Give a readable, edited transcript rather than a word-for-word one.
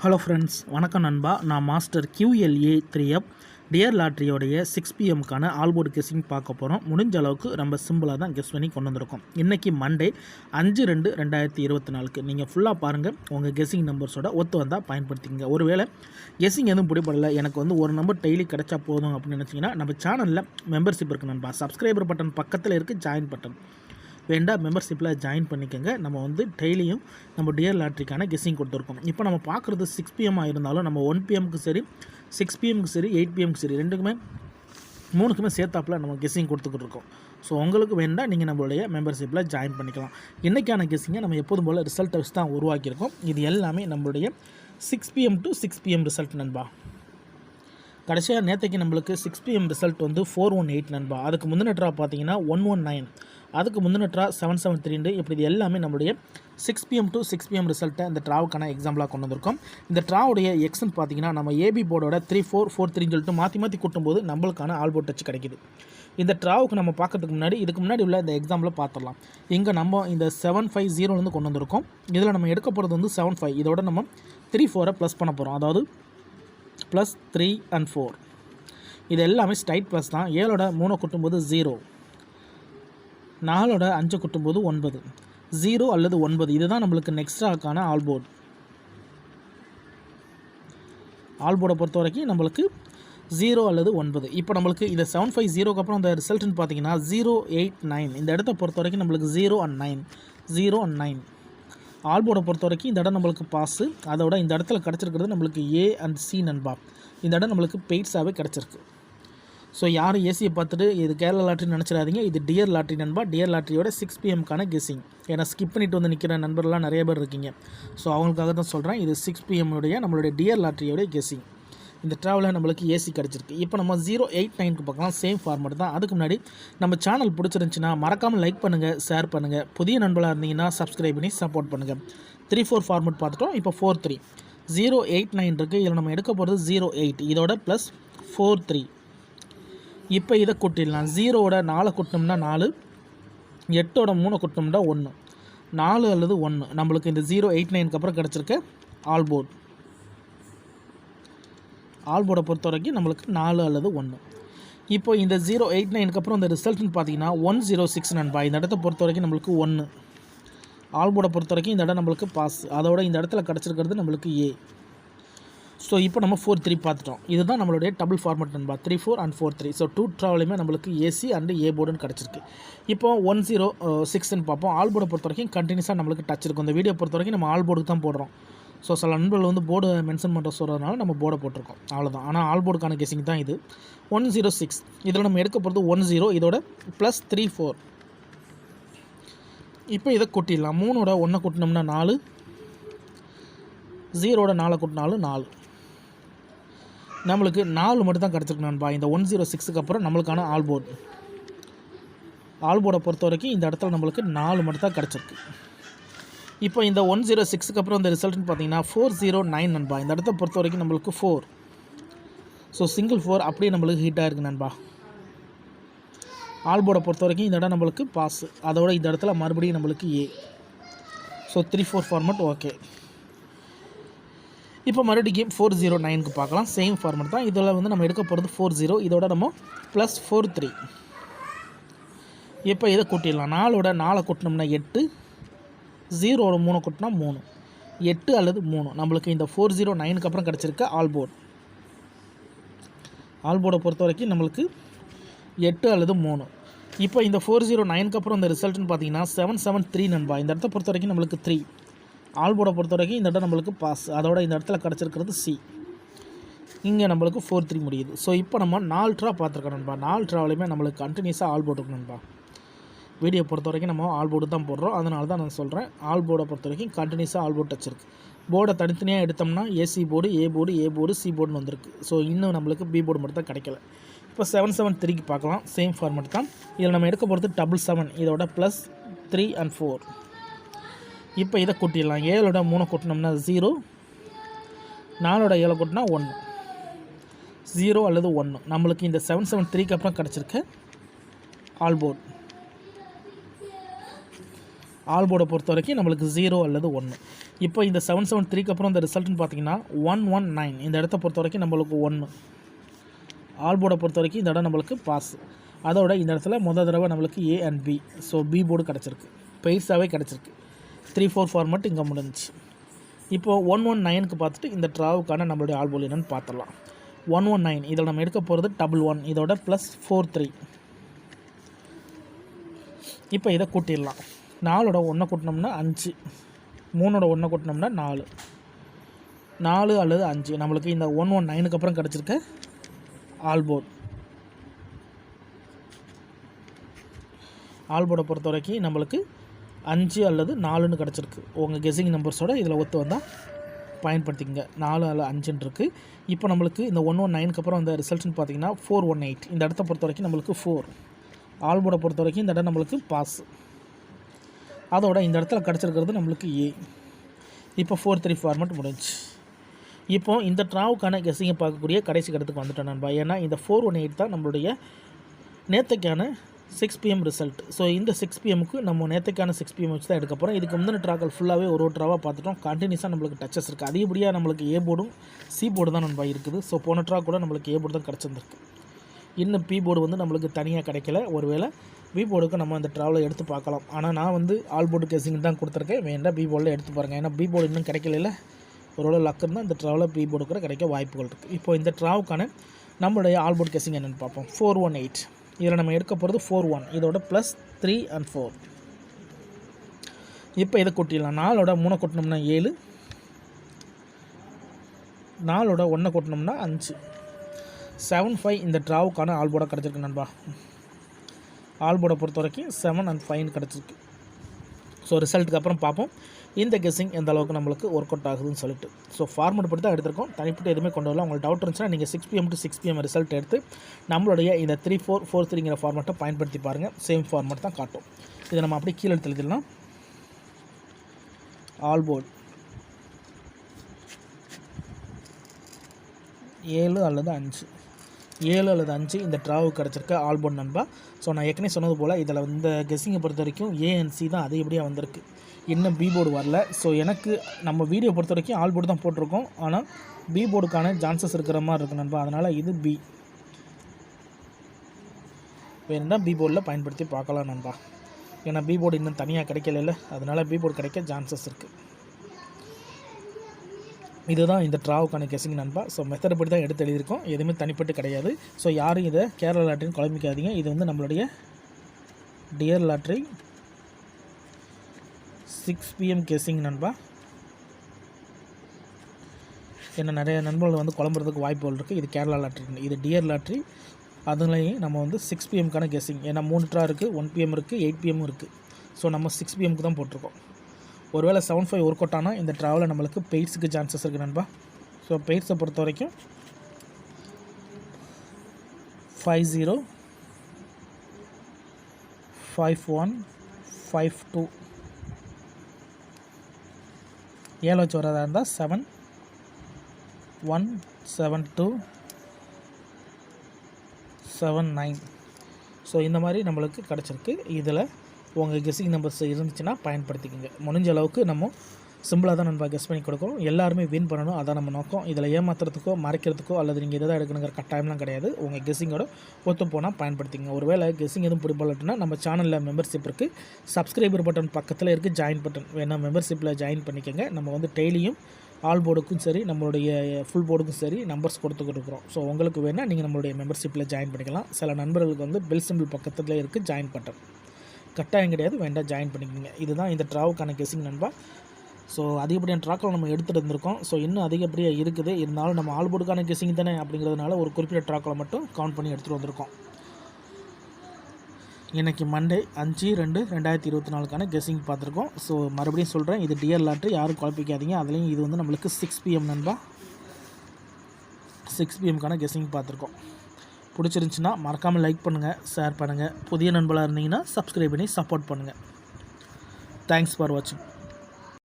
Hello friends, வணக்கம் நண்பா. நான் மாஸ்டர் QLA 3F டியர் லாட்ரியோடைய 6 PM ஆல்போர்டு கெஸ்ஸிங் பார்க்க போகிறோம். முடிஞ்ச அளவுக்கு ரொம்ப சிம்பிளாக தான் கெஸ் பண்ணி கொண்டு வந்திருக்கோம். இன்றைக்கி மண்டே 5/2/2024. நீங்கள் ஃபுல்லாக பாருங்கள். உங்கள் கெஸ்ஸிங் நம்பர்ஸோட ஒத்து வந்தால் பயன்படுத்திங்க. ஒருவேளை கெஸ்ஸிங் எதுவும் பிடிப்படலை, எனக்கு ஒரு நம்பர் டெய்லி கிடைச்சா போதும் அப்படின்னு நினச்சிங்கன்னா நம்ம சேனலில் மெம்பர்ஷிப் இருக்குது நண்பா. சப்ஸ்கிரைபர் பட்டன் பக்கத்தில் இருக்குது, ஜாயின் பட்டன் வேண்டாம், மெம்பர்ஷிப்பில் ஜாயின் பண்ணிக்கோங்க. நம்ம டெய்லியும் நம்ம டியர் லாட்ரிக்கான கெஸ்ஸிங் கொடுத்துருக்கோம். இப்போ நம்ம பார்க்குறது 6 PM இருந்தாலும் நம்ம 1 PMக்கு சரி, 6 PMக்கு சரி, 8 PMக்கு சரி, மூணுக்குமே சேர்த்தாப்பில் நம்ம கெஸ்ஸிங் கொடுத்துக்கிட்டு இருக்கோம். ஸோ உங்களுக்கு வேண்டாம், நீங்கள் நம்மளுடைய மெம்பர்ஷிப்பில் ஜாயின் பண்ணிக்கலாம். இன்றைக்கான கெஸ்ஸிங்கை நம்ம எப்போதும் போல் ரிசல்ட்டை வச்சு தான் உருவாக்கியிருக்கோம். இது எல்லாமே நம்மளுடைய 6 PM to 6 PM ரிசல்ட் நண்பா. கடைசியாக நேற்றுக்கு நம்மளுக்கு 6 PM ரிசல்ட் 418 நண்பா. அதுக்கு முந்தின ட்ரா பார்த்தீங்கன்னா 119, அதுக்கு முந்தின ட்ரா 773. இப்படி இது எல்லாமே நம்மளுடைய 6 PM to 6 PM ரிசல்ட்டை இந்த ட்ராவுக்கான எக்ஸாம்பிளாக கொண்டு வந்திருக்கோம். இந்த ட்ராவுடைய எக்ஸன் பார்த்தீங்கன்னா நம்ம ஏபி போர்டோட 3443 சொல்லிட்டு மாற்றி கூட்டும்போது நம்மளுக்கான ஆல்போர்ட் டச் கிடைக்கிது. இந்த ட்ராவுக்கு நம்ம பார்க்கறதுக்கு முன்னாடி இதுக்கு முன்னாடி உள்ள இந்த எக்ஸாம்பிள் பார்த்துடலாம். இங்கே நம்ம இந்த 750 கொண்டு வந்திருக்கோம். இதில் நம்ம எடுக்க போகிறது 75. இதோட நம்ம 34 ப்ளஸ் பண்ண போகிறோம். அதாவது +3 and 4. இது எல்லாமே ஸ்ட்ரைட் ப்ளஸ் தான். 7ஓட 3 கூட்டும்போது 0, 4ஓட 5 கூட்டும்போது 9, 0 அல்லது 9. இதுதான் நம்மளுக்கு நெக்ஸ்ட்ராக்கான ஆல்போர்டு. ஆல்போர்டை பொறுத்த வரைக்கும் நம்மளுக்கு 0 அல்லது 9. இப்போ நம்மளுக்கு இந்த 750க்கு அப்புறம் இந்த ரிசல்ட்னு பார்த்தீங்கன்னா 089. இந்த இடத்த பொறுத்த வரைக்கும் நம்மளுக்கு 0 and 9, 0 and 9. ஆல்போர்டை பொறுத்த வரைக்கும் இந்த இடம் நம்மளுக்கு பாஸு. அதோட இந்த இடத்துல கிடச்சிருக்கிறது நம்மளுக்கு A and C நண்பா. இந்த இடம் நம்மளுக்கு பெய்ட்ஸாகவே கிடச்சிருக்கு. ஸோ யாரும் ஏசியை பார்த்துட்டு இது கேரளா லாட்ரின்னு நினச்சிடாதீங்க. இது டியர் லாட்ரி நண்பா. டியர் லாட்ரியோட 6 PMக்கான கெஸ்ஸிங். ஏன்னா ஸ்கிப் பண்ணிட்டு நிற்கிற நண்பர்லாம் நிறைய பேர் இருக்கீங்க. ஸோ அவங்களுக்காக தான் சொல்கிறேன். இது 6 PM நம்மளுடைய டியர் லாட்ரியோடைய கெஸ்ஸிங். இந்த ட்ராவலில் நம்மளுக்கு ஏசி கிடச்சிருக்கு. இப்போ நம்ம 089க்கு பார்க்கலாம். சேம் ஃபார்மேட் தான். அதுக்கு முன்னாடி நம்ம சேனல் பிடிச்சிருந்துச்சின்னா மறக்காமல் லைக் பண்ணுங்கள், ஷேர் பண்ணுங்கள். புதிய நண்பர்களாக இருந்தீங்கன்னா சப்ஸ்கிரைப் பண்ணி சப்போர்ட் பண்ணுங்கள். 3-4 ஃபார்மேட் பார்த்துட்டோம். இப்போ 4-3 089 இருக்குது. இதில் நம்ம எடுக்க போகிறது 08. இதோட +4-3. இப்போ இதை கூட்டிடலாம். 0ஓட 4 கூட்டினோம்னா 4, 8ஓட 3 கூட்டினோம்னா 1, 4 அல்லது 1. நம்மளுக்கு இந்த 089க்கு அப்புறம் கிடச்சிருக்க ஆல்போர்ட். ஆல்போர்டை பொறுத்த வரைக்கும் நம்மளுக்கு 4 அல்லது 1. இப்போ இந்த 089க்கு அப்புறம் இந்த ரிசல்ட்னு பார்த்தீங்கன்னா 106 நண்பா. இந்த இடத்த பொறுத்த வரைக்கும் நம்மளுக்கு 1. ஆல்போர்டை பொறுத்த வரைக்கும் இந்த இடம் நம்மளுக்கு பாஸ். அதோட இந்த இடத்துல கிடச்சிருக்கிறது நம்மளுக்கு A. ஸோ இப்போ நம்ம 4-3 பார்த்துட்டோம். இதுதான் நம்மளுடைய டபுள் ஃபார்மேட் நண்பா. 3-4 and 4-3. ஸோ 2 ட்ராவலையுமே நம்மளுக்கு AC அண்ட் A போர்டுன்னு கிடச்சிருக்கு. இப்போ 106ன்னு பார்ப்போம். ஆல்போர்டை பொறுத்த வரைக்கும் கண்டினியூஸாக நம்மளுக்கு டச் இருக்கும். இந்த வீடியோ பொறுத்த வரைக்கும் நம்ம ஆல்போர்டுக்கு தான் போடுறோம். ஸோ சில நண்பர்கள் போர்டு மென்ஷன் பண்ணுற சொல்கிறதுனால நம்ம போர்டை போட்டிருக்கோம், அவ்வளோதான். ஆனால் ஆல்போர்டுக்கான கெஸ்ஸிங் தான் இது. 106. இதில் நம்ம எடுக்க போகிறது 10. இதோட +3-4. இப்போ இதை கூட்டிடலாம். 3ஓட 1 கூட்டினோம்னா 4, 0ஓட 4 கூட்டினாலும் 4. நம்மளுக்கு 4 மட்டும் தான் கிடச்சிருக்கு நண்பா. இந்த 106க்கு அப்புறம் நம்மளுக்கான ஆல்போர்டு. ஆல்போர்டை பொறுத்த வரைக்கும் இந்த இடத்துல நம்மளுக்கு 4 மட்டும் தான் கிடச்சிருக்கு. இப்போ இந்த 106க்கு அப்புறம் இந்த ரிசல்ட்னு பார்த்தீங்கன்னா 409 நண்பா. இந்த இடத்த பொறுத்த வரைக்கும் நம்மளுக்கு 4. ஸோ சிங்கிள் 4 அப்படியே நம்மளுக்கு ஹிட் ஆகிருக்கு நண்பா. ஆல்போர்டை பொறுத்த வரைக்கும் இந்த இடம் நம்மளுக்கு பாஸ். அதோட இந்த இடத்துல மறுபடியும் நம்மளுக்கு A. So 3-4 format okay. இப்போ மறுபடியும் 409க்கு பார்க்கலாம். சேம் ஃபார்மேட் தான். இதில் நம்ம எடுக்க போகிறது 40. இதோட நம்ம +4-3. இப்போ இதை கூட்டிடலாம். 4ஓட 4 கூட்டினோம்னா 8, 0ஓட 3 கூட்டினா 3, 8 அல்லது 3. நம்மளுக்கு இந்த 409க்கு அப்புறம் கிடச்சிருக்க ஆல்போர்டு. ஆல்போர்டை பொறுத்த வரைக்கும் நம்மளுக்கு 8 அல்லது 3. இப்போ இந்த 409க்கு அப்புறம் இந்த ரிசல்ட்னு பார்த்தீங்கன்னா 773 நண்பா. இந்த இடத்த பொறுத்த வரைக்கும் நம்மளுக்கு 3. ஆல்போர்டை பொறுத்த வரைக்கும் இந்த இடம் நம்மளுக்கு பாஸ். அதோட இந்த இடத்துல கிடச்சிருக்கிறது C. இங்கே நம்மளுக்கு 4-3 முடியுது. ஸோ இப்போ நம்ம 4 ட்ரா பார்த்துருக்கோம் நண்பா. 4 ட்ராவிலையுமே நம்மளுக்கு கண்டினியூஸாக ஆல்போர்டு இருக்கு நண்பா. வீடியோ பொறுத்த வரைக்கும் நம்ம ஆல்போர்டு தான் போடுறோம், அதனால தான் நான் சொல்கிறேன். ஆல்போர்டை பொறுத்த வரைக்கும் கண்டினியூஸாக ஆல்போர்டு டச் இருக்குது. போர்டை தனித்தனியாக எடுத்தோம்னா AC board, A board, C போர்டுன்னு வந்திருக்கு. ஸோ இன்னும் நம்மளுக்கு B போர்டு மட்டும் தான் கிடைக்கல. இப்போ 773க்கு பார்க்கலாம். சேம் ஃபார்மேட் தான். இதில் நம்ம எடுக்க போகிறது 777. இதோட +3 and 4. இப்போ இதை கூட்டிடலாம். 7ஓட 3 கூட்டினோம்னா 0, 4ஓட 7 கூட்டினா 1, 0 அல்லது 1. நம்மளுக்கு இந்த 773க்கு அப்புறம் கிடச்சிருக்க ஆல்போர்டு. ஆல்போர்டை பொறுத்த வரைக்கும் நம்மளுக்கு 0 அல்லது 1. இப்போ இந்த 773க்கு அப்புறம் இந்த ரிசல்ட்னு பார்த்தீங்கன்னா 119 இந்த இடத்த பொறுத்த வரைக்கும் நம்மளுக்கு 1 ஆல் போர்டை பொறுத்த வரைக்கும் இந்த இடம் நம்மளுக்கு பாஸ். அதோட இந்த இடத்துல முதல் தடவை நம்மளுக்கு A and B. So B board கிடச்சிருக்கு, பெய்ஸாகவே கிடச்சிருக்கு. 3-4 ஃபார்மெட் இங்கே முடிஞ்சிச்சு. இப்போது 119க்கு பார்த்துட்டு இந்த ட்ராவுக்கான நம்மளுடைய ஆல் போர்டு என்னென்னு பார்த்துடலாம். 119 இதில் நம்ம எடுக்க போகிறது 11 இதோட +43. இப்போ இதை கூட்டிடலாம். 4ஓட 1 கூட்டினோம்னா 5, 3ஓட 1 கூட்டினோம்னா 4, 4 அல்லது 5 நம்மளுக்கு இந்த 119க்கு அப்புறம் கிடச்சிருக்க ஆல் போர்டு. ஆல் போர்டை பொறுத்த வரைக்கும் நம்மளுக்கு 5 அல்லது 4ன்னு கிடச்சிருக்கு. உங்கள் கெஸிங் நம்பர்ஸோட இதில் ஒத்து வந்தால் பயன்படுத்திக்கங்க. 4 அல்லது 5ன்னு இருக்குது. இப்போ நம்மளுக்கு இந்த 119க்கு அப்புறம் இந்த ரிசல்ட்னு பார்த்தீங்கன்னா 418 இந்த இடத்த பொறுத்த வரைக்கும் நம்மளுக்கு 4. ஆல் போர்டை பொறுத்த வரைக்கும் இந்த இடம் நம்மளுக்கு பாஸ். அதோட இந்த இடத்துல கிடச்சிருக்கிறது நம்மளுக்கு A. இப்போ 4-3 ஃபார்மெட் முடிஞ்சு. இப்போ இந்த ட்ராவுக்கான கெஸிங்கை பார்க்கக்கூடிய கடைசி கடத்துக்கு வந்துட்டோம் நண்பா. ஏன்னா இந்த 418 தான் நம்மளுடைய நேற்றுக்கான 6 PM ரிசல்ட். ஸோ இந்த 6 PMக்கு நம்ம நேற்றுக்கான 6 PM வச்சு தான் எடுக்க போகிறோம். இதுக்கு முந்தின ட்ராக்கள் ஃபுல்லாகவே ஒரு ட்ராவாக பார்த்துட்டோம். கண்டினியூஸாக நம்மளுக்கு டச்சஸ் இருக்குது. அதிகப்படியாக நம்மளுக்கு A போர்டும் C போர்டு தான் நண்பா இருக்குது. ஸோ போன ட்ராக் கூட நம்மளுக்கு A போர்டு தான் கிடச்சிருந்துருக்கு. இன்னும் P போர்டு வந்து நம்மளுக்கு தனியாக கிடைக்கல. ஒருவேளை B போர்டுக்கு நம்ம அந்த ட்ராவலை எடுத்து பார்க்கலாம். ஆனால் நான் வந்து ஆல் போர்டு கெஸிங் தான் கொடுத்துருக்கேன். வேண்டாம் B போர்டில் எடுத்து பாருங்கள். ஏன்னா B போர்டு இன்னும் கிடைக்கல. ஒருவேளை லக் இருந்தால் இந்த ட்ராவில் B போர்டு கூட கிடைக்க வாய்ப்புகள் இருக்குது. இப்போ இந்த ட்ராவுக்கான நம்மளுடைய ஆல் போர்டு கெஸிங் என்னென்னு பார்ப்போம். 418 இதில் நம்ம எடுக்க போகிறது 41 இதோட +3 and 4. இப்போ இதை கூட்டிடலாம். 4ஓட 3 கூட்டினோம்னா 7, 4ஓட 1 கூட்டினோம்னா 5, 7-5 இந்த ட்ராவுக்கான ஆல் போர்டை கிடச்சிருக்கு நண்பா. ஆல் போர்டை பொறுத்த வரைக்கும் 7 and 5 கிடச்சிருக்கு. ஸோ ரிசல்ட்டுக்கு அப்புறம் பார்ப்போம் இந்த கெஸிங் எந்த அளவுக்கு நம்மளுக்கு ஒர்க் அவுட் ஆகுதுன்னு சொல்லிட்டு. ஸோ ஃபார்மெட் படி தான் எடுத்திருக்கோம். தனிப்பட்டு எதுவுமே கொண்டு வரலாம். உங்களுக்கு டவுட் இருந்துச்சுன்னா நீங்கள் 6 PM to 6 PM ரிசல்ட் எடுத்து நம்மளுடைய இந்த 3443ங்கிற ஃபார்மெட்டை பயன்படுத்தி பாருங்கள். சேம் ஃபார்மெட் தான் காட்டும். இதை நம்ம அப்படியே கீழே எடுத்து எழுதிடலாம். ஆல் போர்டு 7 அல்லது 5, 7 அல்லது 5 இந்த ட்ராவுக்கு கிடச்சிருக்க ஆல் போர்டு நண்பா. ஸோ நான் ஏற்கனவே சொன்னது போல் இதில் இந்த கெஸிங்கை பொறுத்த வரைக்கும் A and C தான் அதிகப்படியாக வந்திருக்கு. இன்னும் B போர்டு வரல. ஸோ எனக்கு நம்ம வீடியோ பொறுத்த வரைக்கும் ஆல் போர்டு தான் போட்டிருக்கோம். ஆனால் B போர்டுக்கான சான்சஸ் இருக்கிற மாதிரி இருக்குது நண்பா. அதனால் இது B. வேணும்னா B போர்டில் பயன்படுத்தி பார்க்கலாம் நண்பா. ஏன்னா B போர்டு இன்னும் தனியாக கிடைக்கல. அதனால் B போர்டு கிடைக்க சான்சஸ் இருக்குது. இதுதான் இந்த ட்ராவுக்கான கெஸிங் நண்பா. ஸோ மெத்தட் படி தான் எடுத்து எழுதியிருக்கோம். எதுவுமே தனிப்பட்டு கிடையாது. ஸோ யாரும் இதை கேரளா லாட்ரின்னு குழம்பிக்காதீங்க. இது வந்து நம்மளுடைய டியர் லாட்ரி 6 PM கெஸிங் நண்பா. ஏன்னா நிறைய நண்பர்கள் வந்து குழம்புறதுக்கு வாய்ப்புகள் இருக்குது. இது கேரளா லாட்ரி, இது டியர் லாட்ரி. அதுலேயும் நம்ம வந்து 6 PMக்கான கெஸிங். ஏன்னா 3 ட்ரா இருக்குது, 1 PM இருக்குது, 8 PM இருக்குது. ஸோ நம்ம 6 PMக்கு தான் போட்டிருக்கோம். ஒருவேளை 7-5 ஒர்க் அவுட் ஆனால் இந்த ட்ராவலில் நம்மளுக்கு பெய்ட்ஸுக்கு சான்சஸ் இருக்குது நண்பா. ஸோ பெய்ட்ஸை பொறுத்த வரைக்கும் 50, 51, 52 7 வச்சு வரதா இருந்தால் 7, 1, 7, 2, 7, 9. ஸோ இந்த மாதிரி நம்மளுக்கு கிடச்சிருக்கு. இதில் உங்கள் கெஸிங் நம்பர்ஸ் இருந்துச்சுன்னா பயன்படுத்திக்கோங்க. முடிஞ்ச அளவுக்கு நம்ம சிம்பிளாக தான் நம்ம கெஸ் பண்ணி கொடுக்குறோம். எல்லாருமே வின் பண்ணணும், அதான் நம்ம நோக்கம். இதில் ஏமாத்துறதுக்கோ மறைக்கிறதுக்கோ அல்லது நீங்கள் இதை தான் எடுக்கணுங்கிற கட்டாயம்லாம் கிடையாது. உங்கள் கெஸிங்கோட ஒத்து போனால் பயன்படுத்திங்க. ஒருவேளை கெஸிங் எதுவும் பிடிப்படலட்டுனா நம்ம சேனலில் மெம்பர்ஷிப் இருக்குது. சப்ஸ்கிரைபர் பட்டன் பக்கத்தில் இருக்குது ஜாயின் பட்டன், வேணால் மெம்பர்ஷிப்பில் ஜாயின் பண்ணிக்கோங்க. நம்ம வந்து டெய்லியும் ஆல் போர்டுக்கும் சரி நம்மளுடைய ஃபுல் போர்டுக்கும் சரி நம்பர்ஸ் கொடுத்துக்கிட்டு இருக்கிறோம். ஸோ உங்களுக்கு வேணால் நீங்கள் நம்மளுடைய மெம்பர்ஷிப்பில் ஜாயின் பண்ணிக்கலாம். சில நண்பர்களுக்கு வந்து பெல் சிம்பிள் பக்கத்தில் இருக்குது ஜாயின் பட்டன், கட்டாயம் கிடையாது, வேண்டாம் ஜாயின் பண்ணிக்கோங்க. இதுதான் இந்த ட்ராவுக்கான கெஸிங் நண்பா. ஸோ அதிகப்படியான ட்ராக்கள் நம்ம எடுத்துகிட்டு இருந்திருக்கோம். ஸோ இன்னும் அதிகப்படியாக இருக்குது. இருந்தாலும் நம்ம ஆல் போர்டுக்கான கெஸிங் தானே அப்படிங்கிறதுனால ஒரு குறிப்பிட்ட ட்ராக்களை மட்டும் கவுண்ட் பண்ணி எடுத்துகிட்டு வந்திருக்கோம். இன்றைக்கி மண்டே 5/2/2024க்கான கெஸிங் பார்த்துருக்கோம். ஸோ மறுபடியும் சொல்கிறேன், இது டியர் லாட்ரி, யாரும் குழப்பிக்காதீங்க. அதுலேயும் இது வந்து நம்மளுக்கு 6 PM நண்பா. 6 PMக்கான கெஸிங் பார்த்துருக்கோம். பிடிச்சிருந்துச்சின்னா மறக்காமல் லைக் பண்ணுங்கள், ஷேர் பண்ணுங்கள். புதிய நண்பர்களாக இருந்தீங்கன்னா சப்ஸ்கிரைப் பண்ணி சப்போர்ட் பண்ணுங்கள். தேங்க்ஸ் ஃபார் வாட்சிங்.